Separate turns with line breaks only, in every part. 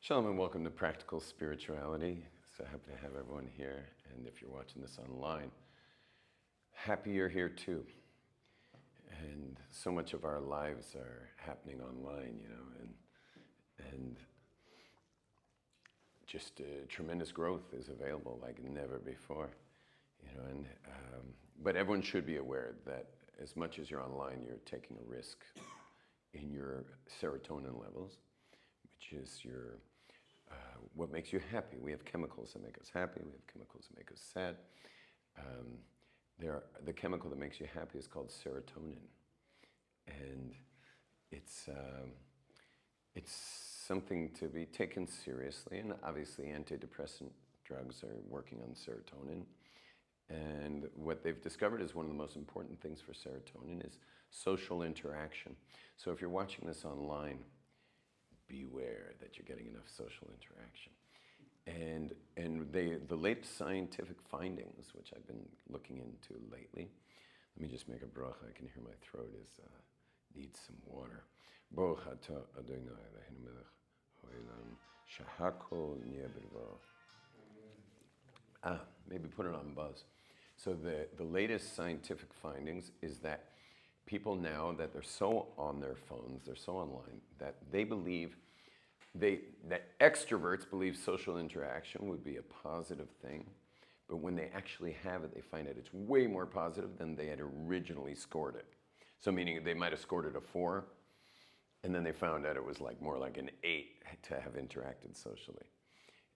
Shalom and welcome to Practical Spirituality. So happy to have everyone here. And if you're watching this online, happy you're here too. And so much of our lives are happening online, and just tremendous growth is available like never before, but everyone should be aware that as much as you're online, you're taking a risk in your serotonin levels, which is what makes you happy. We have chemicals that make us happy. We have chemicals that make us sad. The chemical that makes you happy is called serotonin, and it's something to be taken seriously. And obviously, antidepressant drugs are working on serotonin. And what they've discovered is one of the most important things for serotonin is social interaction. So if you're watching this online, beware that you're getting enough social interaction. And the latest scientific findings, which I've been looking into lately, let me just make a bracha. I can hear my throat needs some water. Baruch atah Adonai Eloheinu melech haolam shehakol niyeh b'dvaro. Maybe put it on buzz. So the latest scientific findings is that people now that they're so on their phones, they're so online, that they believe, that extroverts believe social interaction would be a positive thing, but when they actually have it, they find out it's way more positive than they had originally scored it. So meaning they might have scored it a 4, and then they found out it was more like an 8 to have interacted socially.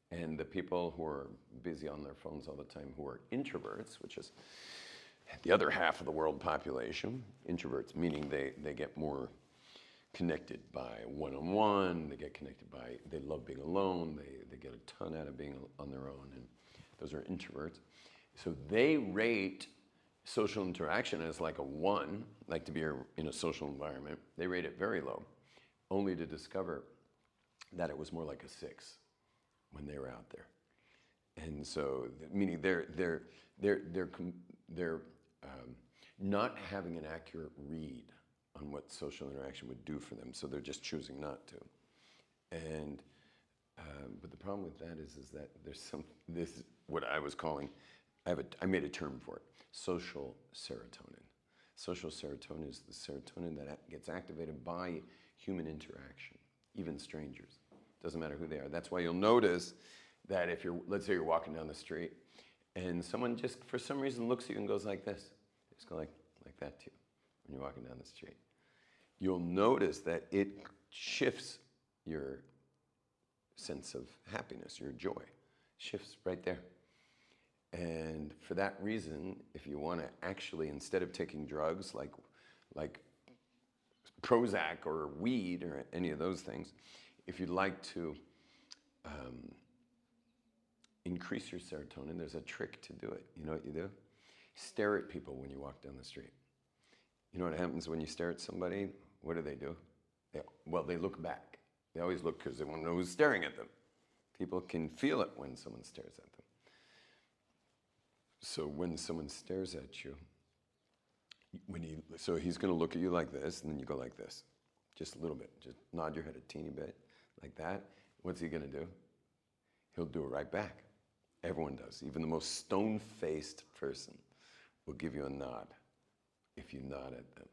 And the people who are busy on their phones all the time, who are introverts, which is the other half of the world population, introverts, meaning they get more connected by one-on-one, they love being alone, they get a ton out of being on their own, and those are introverts. So they rate social interaction as like a 1, like to be in a social environment. They rate it very low, only to discover that it was more like a 6 when they were out there. And so, meaning they're not having an accurate read on what social interaction would do for them, so they're just choosing not to. And but the problem with that is that there's this is what I was calling, I made a term for it, social serotonin. Social serotonin is the serotonin that gets activated by human interaction, even strangers. Doesn't matter who they are. That's why you'll notice that if let's say you're walking down the street, and someone just for some reason looks at you and goes like this, they just go like that to you when you're walking down the street. You'll notice that it shifts your sense of happiness, your joy, shifts right there. And for that reason, if you want to actually, instead of taking drugs like Prozac or weed or any of those things, if you'd like to increase your serotonin, there's a trick to do it. You know what you do? Stare at people when you walk down the street. You know what happens when you stare at somebody? What do? They look back. They always look because they want to know who's staring at them. People can feel it when someone stares at them. So when someone stares at you, so he's going to look at you like this, and then you go like this, just a little bit. Just nod your head a teeny bit, like that. What's he going to do? He'll do it right back. Everyone does. Even the most stone-faced person will give you a nod if you nod at them.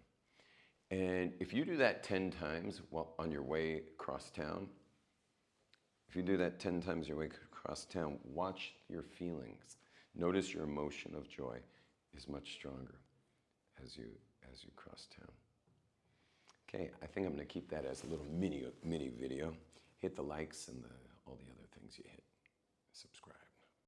And if you do that 10 times on your way across town, watch your feelings. Notice your emotion of joy is much stronger as you cross town. Okay, I think I'm going to keep that as a little mini video. Hit the likes and all the other things you hit. Subscribe.